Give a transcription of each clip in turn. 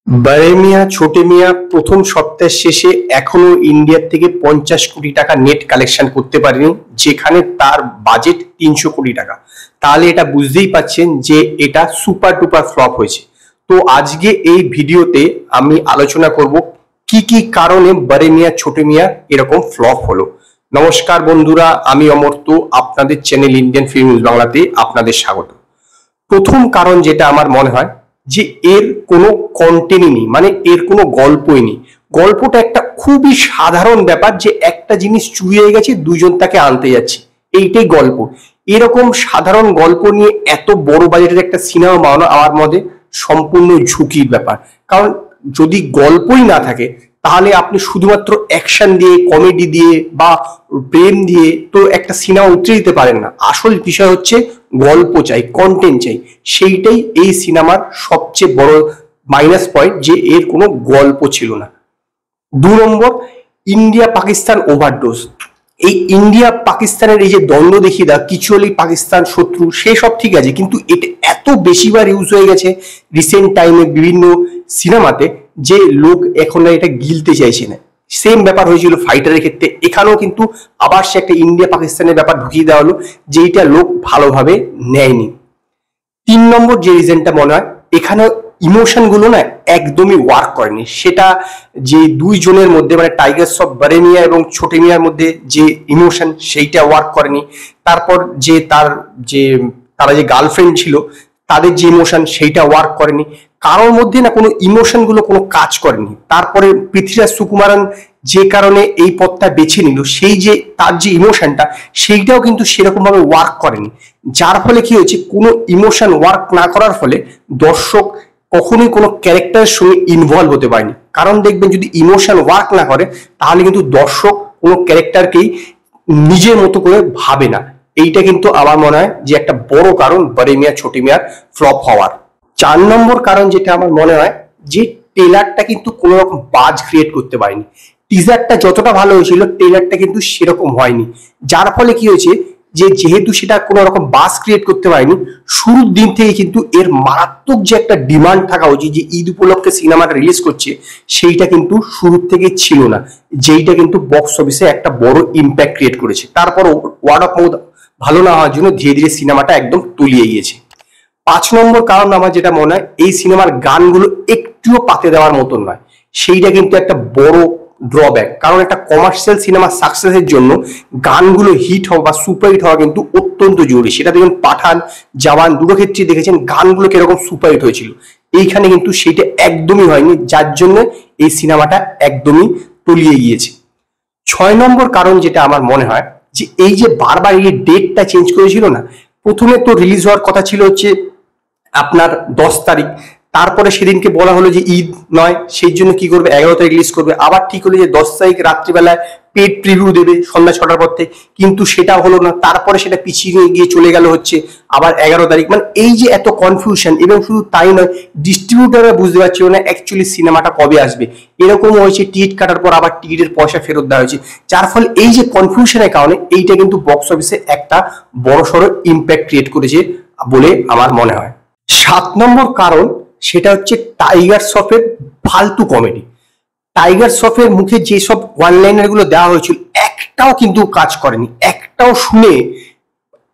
बड़े मियां छोटे मियां প্রথম সপ্তাহের শেষে এখনো ইন্ডিয়া থেকে 50 কোটি টাকা নেট কালেকশন করতে পারেনি, যেখানে তার বাজেট 300 কোটি টাকা। তাহলে এটা বুঝতেই পাচ্ছেন যে এটা সুপার ডুপার ফ্লপ হয়েছে। তো আজকে এই ভিডিওতে আমি আলোচনা করব কি কি কারণে বড়ে মিয়াঁ ছোটে মিয়াঁ এরকম ফ্লপ হলো। নমস্কার বন্ধুরা, আমি অমর্ত্য, আপনাদের চ্যানেল ইন্ডিয়ান ফিল্ম নিউজ বাংলাতে আপনাদের স্বাগত। প্রথম কারণ যেটা আমার মনে হয় যে এর কোনো কন্টেন্টই নেই, মানে এর কোনো গল্পই নেই। গল্পটা একটা খুবই সাধারণ ব্যাপার যে একটা জিনিস চুরি হয়ে গেছে, দুজন তাকে আনতে যাচ্ছে, এইটাই গল্প। এরকম সাধারণ গল্প নিয়ে এত বড় বাজেটের একটা সিনেমা বানানো আমার মতে সম্পূর্ণ ঝুঁকির ব্যাপার। কারণ যদি গল্পই না থাকে তাহলে আপনি শুধুমাত্র অ্যাকশন দিয়ে, কমেডি দিয়ে বা প্রেম দিয়ে তো একটা সিনেমা উতরে দিতে পারেন না। আসল বিষয় হচ্ছে গল্প চাই, কন্টেন্ট চাই। সেইটাই এই সিনেমার সবচেয়ে বড় মাইনাস পয়েন্ট, যে এর কোনো গল্প ছিল না। 2 নম্বর, ইন্ডিয়া পাকিস্তান ওভারডোজ। এই ইন্ডিয়া পাকিস্তানের এই যে দ্বন্দ্ব দেখিয়ে দেওয়া, কিছু হলেই পাকিস্তান শত্রু, সে সব ঠিক আছে, কিন্তু এটা এত বেশিবার ইউজ হয়ে গেছে রিসেন্ট টাইমে বিভিন্ন সিনেমাতে যে লোক এখন এটা গিলতে চাইছে না। সেম ব্যাপার হয়েছিল ফাইটারের ক্ষেত্রে, এখানেও কিন্তু আবার সে একটা ইন্ডিয়া পাকিস্তানের ব্যাপার ঢুকিয়ে দেওয়া হলো, যেইটা লোক ভালোভাবে নেয়নি। 3 নম্বর যে রিজনটা মনে হয়, এখানে ইমোশন গুলো না একদমই ওয়ার্ক করেনি। সেটা যে দুইজনের মধ্যে, মানে টাইগার শ্রফ বড়ে মিয়াঁ এবং ছোটে মিয়াঁর মধ্যে যে ইমোশন, সেইটা ওয়ার্ক করেনি। তারপর যে তারা যে গার্লফ্রেন্ড ছিল তাদের যে ইমোশন, সেইটা ওয়ার্ক করেনি। কারোর মধ্যে না কোনো ইমোশন গুলো কোনো কাজ করেনি। তারপরে পৃথ্বীরাজ সুকুমারন যে কারণে এই পথটা বেছে নিল, সেই যে তার যে ইমোশনটা, সেইটাও কিন্তু সেরকম ভাবে ওয়ার্ক করেনি। যার ফলে কি হয়েছে, কোনো ইমোশন ওয়ার্ক না করার ফলে দর্শক কখনোই কোনো ক্যারেক্টারের সঙ্গে ইনভলভ হতে পারেনি। কারণ দেখবেন, যদি ইমোশন ওয়ার্ক না করে তাহলে কিন্তু দর্শক কোনো ক্যারেক্টারকেই নিজের মতো করে ভাবে না। এইটা কিন্তু আমার মনে হয় যে একটা বড় কারণ বড়ে মিয়াঁ ছোটে মিয়াঁর ফ্লপ হওয়ার। 4 নম্বর কারণ যেটা আমার মনে হয়, যে ট্রেলারটা কিন্তু কোনো রকম বাজ ক্রিয়েট করতে পারেনি। টিজারটা যতটা ভালো হয়েছিল, ট্রেলারটা কিন্তু সেরকম হয়নি। যার ফলে কি হয়েছে, যে যেহেতু সেটা কোনো রকম বাজ ক্রিয়েট করতে পারেনি, শুরুর দিন থেকে কিন্তু এর মারাত্মক যে একটা ডিমান্ড থাকা উচিত যে ঈদ উপলক্ষে সিনেমাটা রিলিজ করছে, সেইটা কিন্তু শুরুর থেকে ছিল না, যেইটা কিন্তু বক্স অফিসে একটা বড় ইম্প্যাক্ট ক্রিয়েট করেছে। তারপর ওয়ার্ড অফ মাউথ ভালো না হওয়ার জন্য ধীরে ধীরে সিনেমাটা একদম তলিয়ে গিয়েছে। 5 নম্বর কারণ আমার যেটা মনে হয়, এই সিনেমার গানগুলো একটুও পাতে দেওয়ার মতন নয়। সেইটা কিন্তু একটা বড় ড্রব্যাক। কারণ একটা কমার্শিয়াল সিনেমা সাকসেসের জন্য গানগুলো হিট হওয়া বা সুপারহিট হওয়া কিন্তু অত্যন্ত জরুরি। সেটা দেখুন পাঠান, জওয়ান দুটো ক্ষেত্রে দেখেছেন গানগুলো কিরকম সুপারহিট হয়েছিল। এইখানে কিন্তু সেটা একদমই হয়নি, যার জন্য এই সিনেমাটা একদমই তলিয়ে গিয়েছে। 6 নম্বর কারণ যেটা আমার মনে হয়, যে এই যে বারবার এই ডেটটা চেঞ্জ করেছিল না। প্রথমে তো রিলিজ হওয়ার কথা ছিল হচ্ছে আপনার 10 তারিখ, তারপরে সেদিনকে বলা হলো যে ঈদ নয়, সেই জন্য কি করবে 11 তারিখ রিলিজ করবে। আবার ঠিক হলো যে 10 তারিখ রাত্রিবেলায় পেড প্রিভিউ দেবে সন্ধ্যা 6টার পর থেকে, কিন্তু সেটা হলো না। তারপরে সেটা পিছিয়ে গিয়ে চলে গেল হচ্ছে আবার 11 তারিখ। মানে এই যে এত কনফিউশন, এবং শুধু তাই নয়, ডিস্ট্রিবিউটাররা বুঝতে পারছিল না অ্যাকচুয়ালি সিনেমাটা কবে আসবে। এরকম হয়েছে টিকিট কাটার পর আবার টিকিটের পয়সা ফেরত দেওয়া হয়েছে। যার ফলে এই যে কনফিউশনের কারণে এইটা কিন্তু বক্স অফিসে একটা বড়সড় ইম্প্যাক্ট ক্রিয়েট করেছে বলে আমার মনে হয়। 7 নম্বর কারণ সেটা হচ্ছে টাইগার শ্রফের ফালতু কমেডি। টাইগার শ্রফের মুখে যেসব ওয়ান লাইনার গুলো দেওয়া হয়েছিল, একটাও কিন্তু কাজ করেনি। একটাও শুনে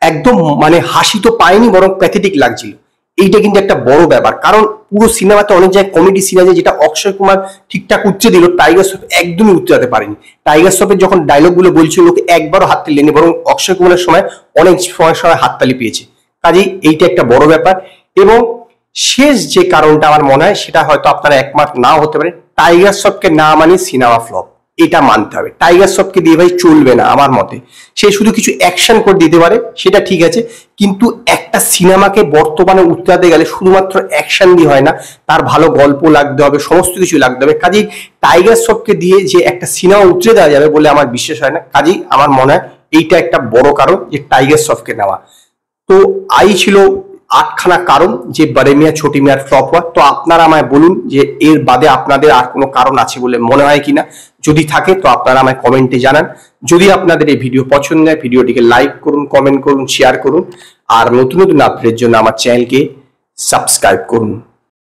একদম মানে হাসি তো পায়নি, বরং প্যাথেটিক লাগছিল। এইটা কিন্তু একটা বড় ব্যাপার। কারণ পুরো সিনেমাতে অনেক জায়গায় কমেডি সিন আছে যেটা অক্ষয় কুমার ঠিকঠাক উচ্চে দিল, টাইগার শ্রফ একদমই উচ্চাতে পারেনি। টাইগার শ্রফের যখন ডায়লগ গুলো বলছিল, লোকে একবারও হাততালি দেয়নি, বরং অক্ষয় কুমারের সময় অনেক সময় হাততালি পেয়েছে। কাজেই এইটা একটা বড় ব্যাপার। এবং শেষ যে কারণটা আমার মনে হয়, সেটা হয়তো আপনারা একমত নাও হতে পারে, টাইগার শ্রফকে না মানে সিনেমা ফ্লপ, এটা মানতে হবে। টাইগার শ্রফকে দিয়ে ভাই চলবে না আমার মতে। সে শুধু কিছু অ্যাকশন করে দিতে পারে, সেটা ঠিক আছে, কিন্তু একটা সিনেমাকে বর্তমানে উত্তরাতে গেলে শুধুমাত্র অ্যাকশন দিয়ে হয় না, তার ভালো গল্প লাগতে হবে, সমস্ত কিছু লাগতে হবে। কাজেই টাইগার শ্রফকে দিয়ে যে একটা সিনেমা উতরে দেওয়া যাবে বলে আমার বিশ্বাস হয় না। কাজেই আমার মনে হয় এইটা একটা বড় কারণ যে টাইগার শ্রফকে নেওয়া। তো ছিল 8খানা কারণ যে বড়ে মিয়াঁ ছোটে মিয়াঁর ফ্লপ হওয়া। তো আপনারা আমায় বলুন যে এর বাদে আপনাদের আর কোনো কারণ আছে বলে মনে হয় কিনা। যদি থাকে তো আপনারা আমায় কমেন্টে জানান। যদি আপনাদের এই ভিডিও পছন্দ হয়, ভিডিওটিকে লাইক করুন, কমেন্ট করুন, শেয়ার করুন, আর নতুন নতুন আপডেটের জন্য আমার চ্যানেলকে সাবস্ক্রাইব করুন।